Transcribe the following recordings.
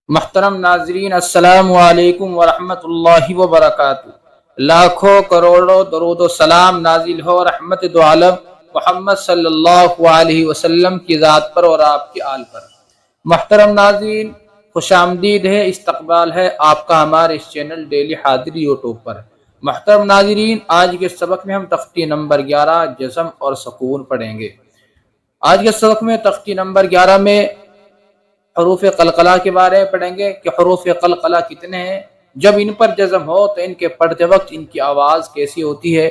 محترم ناظرین، السلام علیکم ورحمۃ اللہ وبرکاتہ۔ لاکھوں کروڑوں درود و سلام نازل ہو رحمت دو عالم محمد صلی اللہ علیہ وسلم کی ذات پر اور آپ کی آل پر۔ محترم ناظرین، خوش آمدید ہے، استقبال ہے آپ کا ہمارے اس چینل ڈیلی حاضری یوٹیوب پر۔ محترم ناظرین، آج کے سبق میں ہم تختی نمبر 11 جزم اور سکون پڑھیں گے۔ آج کے سبق میں تختی نمبر 11 میں حروف قلقلہ کے بارے میں پڑھیں گے کہ حروف قلقلہ کتنے ہیں، جب ان پر جزم ہو تو ان کے پڑھتے وقت ان کی آواز کیسی ہوتی ہے۔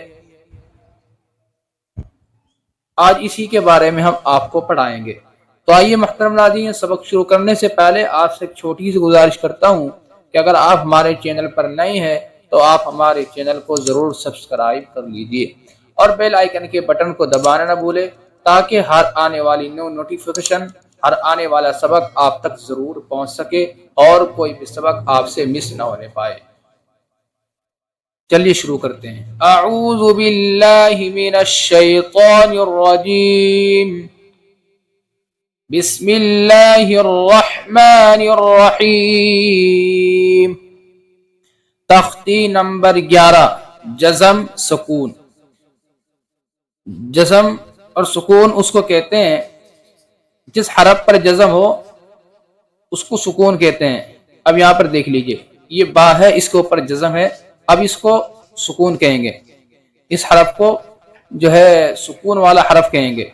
آج اسی کے بارے میں ہم آپ کو پڑھائیں گے۔ تو آئیے محترم ناظرین، سبق شروع کرنے سے پہلے آپ سے ایک چھوٹی سی گزارش کرتا ہوں کہ اگر آپ ہمارے چینل پر نئے ہیں تو آپ ہمارے چینل کو ضرور سبسکرائب کر لیجئے اور بیل آئیکن کے بٹن کو دبانا نہ بھولیں تاکہ ہر آنے والی نوٹیفیکیشن، ہر آنے والا سبق آپ تک ضرور پہنچ سکے اور کوئی بھی سبق آپ سے مس نہ ہونے پائے۔ چلیے شروع کرتے ہیں۔ اعوذ باللہ من الشیطان الرجیم، بسم اللہ الرحمن الرحیم۔ تختی نمبر 11 جزم سکون۔ جزم اور سکون اس کو کہتے ہیں جس حرف پر جزم ہو اس کو سکون کہتے ہیں۔ اب یہاں پر دیکھ لیجئے، یہ با ہے، اس کے اوپر جزم ہے، اب اس کو سکون کہیں گے، اس حرف کو جو ہے سکون والا حرف کہیں گے۔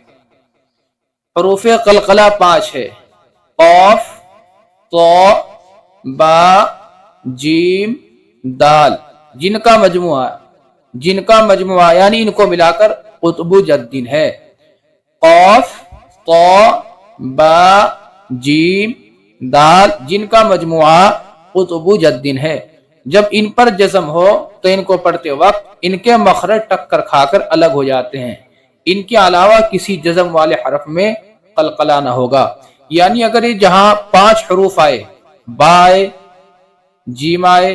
حروف قلقلہ 5 ہے، قاف، طا، با، جیم، دال، جن کا مجموعہ یعنی ان کو ملا کر قطب جدین ہے۔ قاف، طا، با، جیم، دال، جن کا مجموعہ قطب جدین ہے۔ جب ان پر جزم ہو تو ان کو پڑھتے وقت ان کے مخرج ٹکر کھا کر الگ ہو جاتے ہیں۔ ان کے علاوہ کسی جزم والے حرف میں قلقلہ نہ ہوگا، یعنی اگر یہ جہاں 5 حروف آئے، با آئے، جیم آئے،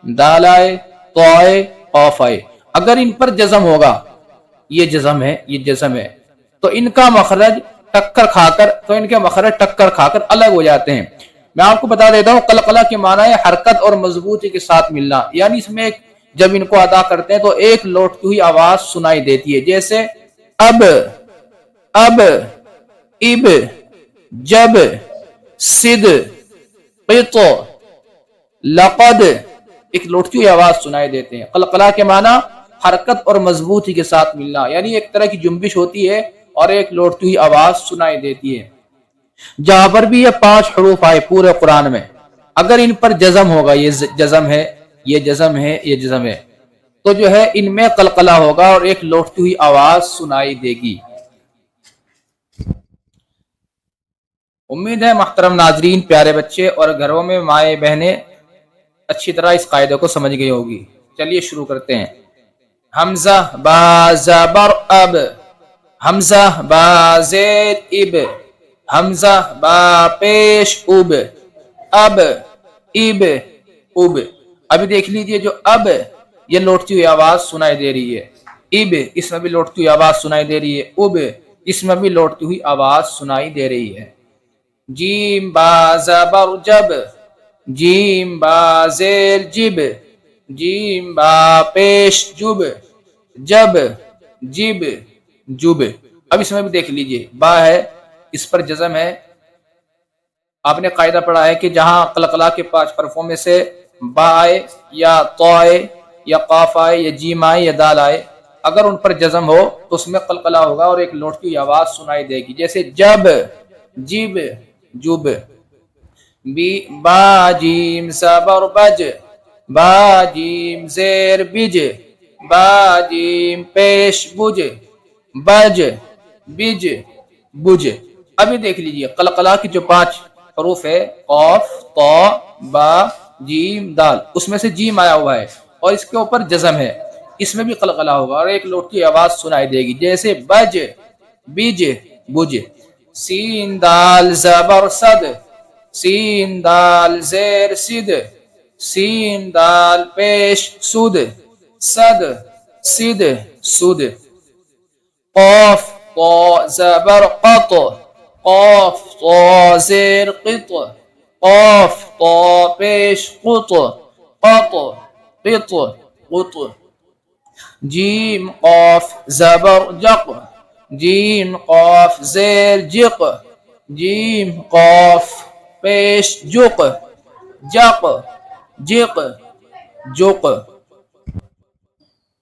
دال آئے، طا آئے، قاف آئے، اگر ان پر جزم ہوگا، یہ جزم ہے تو ان کا مخرج ٹکر کھا کر الگ ہو جاتے ہیں۔ میں آپ کو بتا دیتا ہوں، قلقلہ کے معنی ہے حرکت اور مضبوطی کے ساتھ ملنا، یعنی اس میں جب ان کو ادا کرتے ہیں تو ایک لوٹتی ہوئی آواز سنائی دیتی ہے، جیسے اب، اب، اب، جب، صد، قط، لقد، ایک لوٹتی ہوئی آواز سنائی دیتے ہیں۔ قلقلہ کے معنی حرکت اور مضبوطی کے ساتھ ملنا، یعنی ایک طرح کی جنبش ہوتی ہے اور ایک لوٹتی ہوئی آواز سنائی دیتی ہے۔ جہاں پر بھی یہ 5 حروف آئے پورے قرآن میں، اگر ان پر جزم ہوگا، یہ جزم ہے، یہ جزم ہے، یہ جزم ہے، تو جو ہے ان میں قلقلہ ہوگا اور ایک لوٹتی ہوئی آواز سنائی دے گی۔ امید ہے محترم ناظرین، پیارے بچے اور گھروں میں مائیں بہنیں اچھی طرح اس قاعدے کو سمجھ گئی ہوگی۔ چلیے شروع کرتے ہیں۔ حمزہ با زبر اب، حمزہ با زید اب، حمزہ با پیش اب، اب، اب، اب۔ ابھی دیکھ لیجئے، جو اب یہ لوٹتی ہوئی آواز سنائی دے رہی ہے، اب اس میں بھی لوٹتی ہوئی آواز سنائی دے رہی ہے، اب اس میں بھی لوٹتی ہوئی آواز سنائی دے رہی ہے۔ جیم با زبر جب، جیم با زیر جب، جیم با پیش جب، جب، جب، جب۔ اب اس میں بھی دیکھ لیجئے، با ہے، اس پر جزم ہے۔ آپ نے قاعدہ پڑھا ہے کہ جہاں قلقلہ کے 5 حرفوں میں سے با آئے یا طا آئے یا قاف آئے یا جیم آئے یا دال آئے، اگر ان پر جزم ہو تو اس میں قلقلہ ہوگا اور ایک لوٹتی ہوئی آواز سنائی دے گی، جیسے جب، جب، جب۔ با جیم زبر بج، با جیم زیر بج، با جیم پیش بج، بج، بج، بج۔ ابھی دیکھ لیجئے، قلقلہ کی جو 5 حروف ہے، قاف، طا، با، جیم، دال، اس میں سے جیم آیا ہوا ہے اور اس کے اوپر جزم ہے، اس میں بھی قلقلہ ہوگا اور ایک لوٹتی آواز سنائی دے گی، جیسے بج، بج، بج۔ سین دال زبر صد، سین دال زیر صد، سین دال پیش سود، صد، صد، سود۔ قاف طا زبر قط، قاف طا زیر قط، قاف طا پیش قط قط قط قط جیم قاف زبر جق جیم قاف زیر جق جیم قاف پیش جق جق جق جق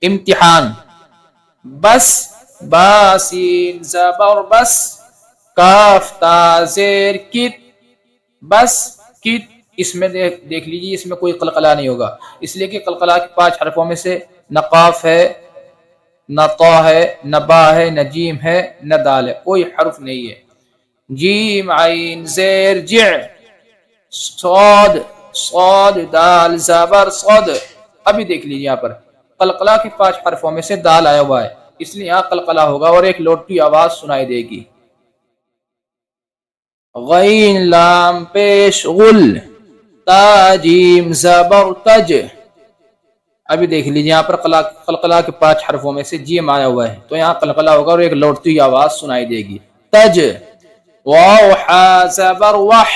امتحان بس با سین زبر بس کاف تا زیر کت بس کت اس میں دیکھ لیجیے اس میں کوئی قلقلہ نہیں ہوگا اس لیے کہ قلقلہ کے 5 حرفوں میں سے نہ قاف ہے نہ طا ہے نہ با ہے نہ جیم ہے نہ دال ہے کوئی حرف نہیں ہے جیم عین زیر جع صاد صاد دال زبر صد ابھی دیکھ لیجیے یہاں پر قلقلہ کے 5 حرفوں میں سے دال آیا ہوا ہے اس لیے یہاں قلقلہ ہوگا اور ایک لوٹتی آواز سنائی دے گی غین لام پیش غل تا جیم زبر تج ابھی دیکھ لیجیے یہاں پر قلقلہ کے 5 حرفوں میں سے جیم آیا ہوا ہے تو یہاں قلقلہ ہوگا اور ایک لوٹتی آواز سنائی دے گی تج واو حا زبر وح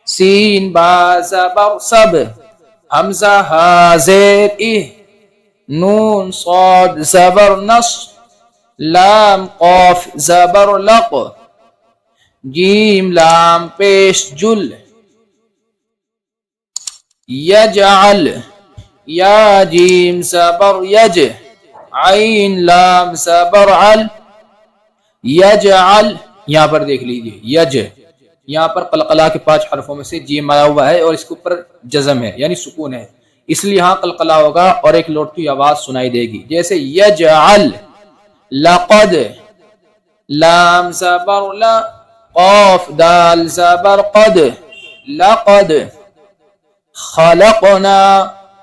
سین با زبر سب حمزہ ہا زیر اہ نون صاد زبر نص لام قاف زبر لق جیم لام پیش جل یجعل یا جیم زبر یج عین لام زبر عل یجعل یہاں پر دیکھ لیجیے یج یہاں پر قلقلہ کے 5 حرفوں میں سے جیم آیا ہوا ہے اور اس کے اوپر جزم ہے یعنی سکون ہے اس لیے یہاں قلقلہ ہوگا اور ایک لوٹتی آواز سنائی دے گی جیسے یجعل لقد لام زبر لا قاف دال زبر قد لقد خلقنا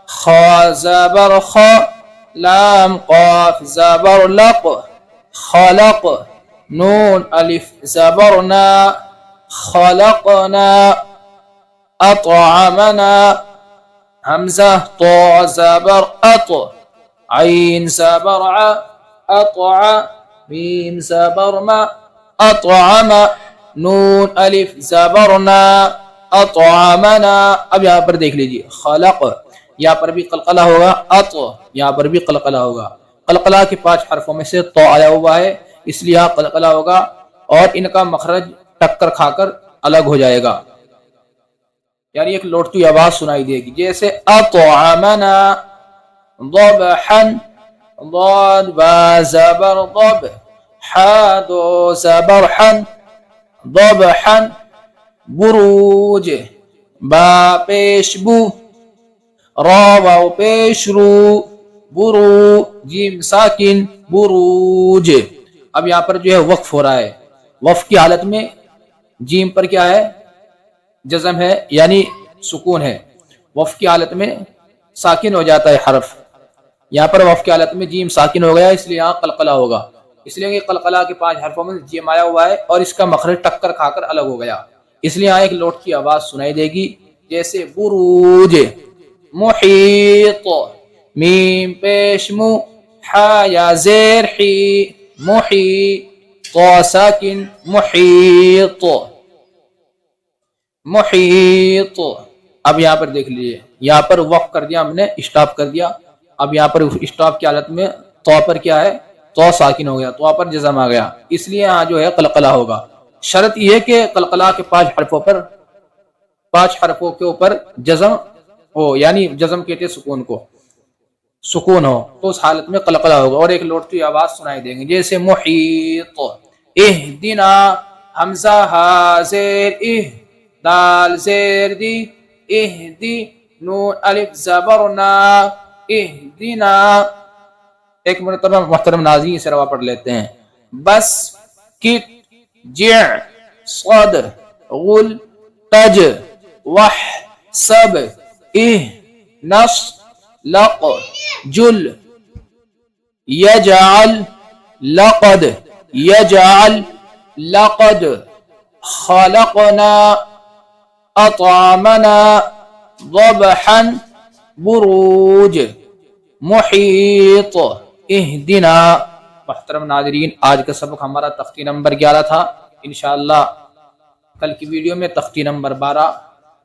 خا زبر خا لام قاف زبر لق خلق نون الف زبر نا خلقنا اطعمنا حمزہ طا زبر اط عین زبر ع اطع میم زبر ما اطعم نون الف زبر نا اطعمنا اب یہاں پر دیکھ لیجیے خلق یہاں پر بھی قلقلہ ہوگا اط یہاں پر بھی قلقلہ ہوگا قلقلہ کے 5 حرفوں میں سے تو آیا ہوا ہے اس لیے یہاں قلقلہ ہوگا اور ان کا مخرج ٹکر کھا کر الگ ہو جائے گا یعنی ایک لوٹتی آواز سنائی دے گی جیسے اطعمنا ضبحا ضاد با زبر ضب حا دو زبر حن ضبحا بروج با پیش بو را واو پیش رو برو جیم ساکن بروج اب یہاں پر جو ہے وقف ہو رہا ہے وقف کی حالت میں جیم پر کیا ہے جزم ہے یعنی سکون ہے وقف کی حالت میں ساکن ہو جاتا ہے حرف یہاں پر وقف کی حالت میں جیم ساکن ہو گیا اس لیے یہاں قلقلہ ہوگا اس لیے کہ قلقلہ کے 5 حرفوں میں جیم آیا ہوا ہے اور اس کا مخرج ٹکر کھا کر الگ ہو گیا اس لیے یہاں ایک لوٹ کی آواز سنائی دے گی جیسے بروج محیط میم پیش مو حا یا زیر حی محی طا ساکن محیط محیط اب یہاں پر دیکھ لیجیے یہاں پر وقف کر دیا ہم نے اسٹاپ کر دیا اب یہاں پر اسٹاپ کی حالت میں تو پر کیا ہے تو ساکن ہو گیا تو پر جزم آ گیا اس لیے یہاں جو ہے قلقلہ ہوگا شرط یہ ہے کہ قلقلہ کے 5 حرفوں کے اوپر جزم ہو یعنی جزم کہتے سکون کو سکون ہو تو اس حالت میں قلقلہ ہوگا اور ایک لوٹتی آواز سنائی دیں گے جیسے محیط اہدنا حمزہ ہا زیر اہ دال زیر دی اہدی نون الف زبر نا اہدنا ایک مرتبہ محترم ناظرین سے روا پڑھ لیتے ہیں بس کت جع صد غل تج وح سب اہ نص لق جل یجعل لقد یجعل لقد خلقنا اطعمنا ضبحا بروج محیط اہدنا محترم ناظرین آج کا سبق ہمارا تختی نمبر 11 تھا انشاءاللہ کل کی ویڈیو میں تختی نمبر 12